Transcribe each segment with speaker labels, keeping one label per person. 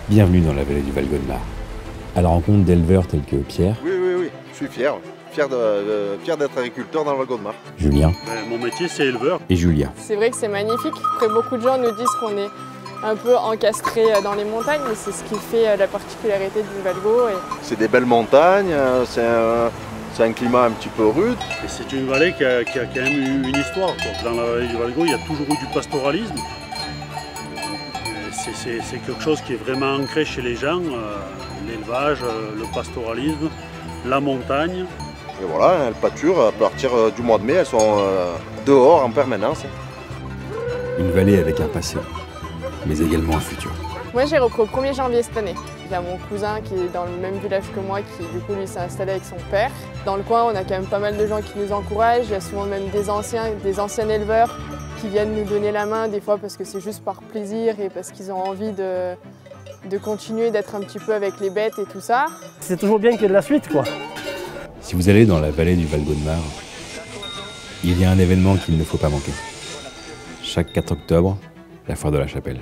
Speaker 1: Bienvenue dans la vallée du Val-Godemar, à la rencontre d'éleveurs tels que Pierre.
Speaker 2: Oui, je suis fier d'être agriculteur dans le Val-Godemar.
Speaker 1: Julien.
Speaker 3: Mon métier, c'est éleveur.
Speaker 1: Et Julia.
Speaker 4: C'est vrai que c'est magnifique. Après, beaucoup de gens nous disent qu'on est un peu encastré dans les montagnes, mais c'est ce qui fait la particularité du Valgo.
Speaker 2: C'est des belles montagnes, c'est un climat un petit peu rude.
Speaker 3: Et c'est une vallée qui a quand même eu une histoire, quoi. Dans la vallée du Valgo, il y a toujours eu du pastoralisme. C'est quelque chose qui est vraiment ancré chez les gens, l'élevage, le pastoralisme, la montagne.
Speaker 2: Et voilà, elles pâturent à partir du mois de mai, elles sont dehors en permanence.
Speaker 1: Une vallée avec un passé, mais également un futur.
Speaker 4: Moi, j'ai repris au 1er janvier cette année. Il y a mon cousin qui est dans le même village que moi, qui du coup lui s'est installé avec son père. Dans le coin, on a quand même pas mal de gens qui nous encouragent. Il y a souvent même des anciens éleveurs qui viennent nous donner la main, des fois parce que c'est juste par plaisir et parce qu'ils ont envie de continuer d'être un petit peu avec les bêtes et tout ça.
Speaker 5: C'est toujours bien qu'il y ait de la suite, quoi.
Speaker 1: Si vous allez dans la vallée du Val-Godemar, il y a un événement qu'il ne faut pas manquer. Chaque 4 octobre, la foire de la Chapelle.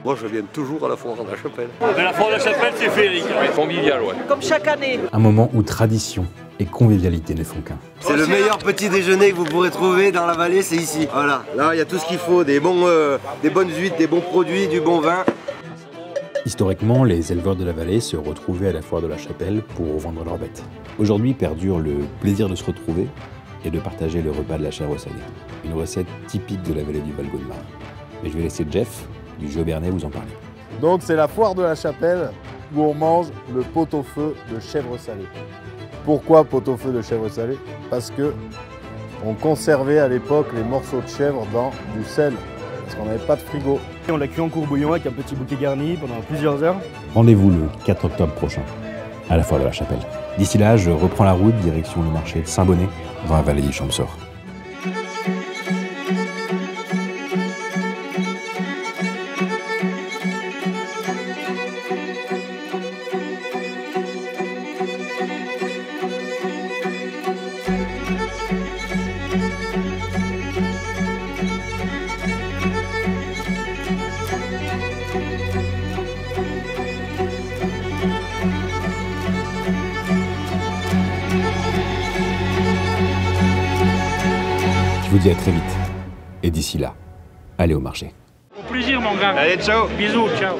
Speaker 6: Moi, je viens toujours à la foire de la Chapelle.
Speaker 3: Mais la foire de la Chapelle, c'est féerique.
Speaker 6: Convivial, ouais.
Speaker 7: Comme chaque année.
Speaker 1: Un moment où tradition et convivialité ne font qu'un.
Speaker 8: C'est le meilleur petit déjeuner que vous pourrez trouver dans la vallée, c'est ici. Voilà, là il y a tout ce qu'il faut, des bonnes huîtres, des bons produits, du bon vin.
Speaker 1: Historiquement, les éleveurs de la vallée se retrouvaient à la foire de la Chapelle pour vendre leurs bêtes. Aujourd'hui perdure le plaisir de se retrouver et de partager le repas de la chèvre salée. Une recette typique de la vallée du Val-Godemar. Mais je vais laisser Jeff du Jeubernais vous en parler.
Speaker 9: Donc c'est la foire de la Chapelle où on mange le pot-au-feu de chèvre salée. Pourquoi pot-au-feu de chèvre salée? Parce que on conservait à l'époque les morceaux de chèvre dans du sel, parce qu'on n'avait pas de frigo.
Speaker 5: On l'a cuit en courbouillon avec un petit bouquet garni pendant plusieurs heures.
Speaker 1: Rendez-vous le 4 octobre prochain à la foire de la Chapelle. D'ici là, je reprends la route direction le marché de Saint-Bonnet dans la vallée du Champsaur. Je vous dis à très vite. Et d'ici là, allez au marché.
Speaker 3: Au plaisir, mon gars.
Speaker 6: Allez, ciao.
Speaker 3: Bisous, ciao.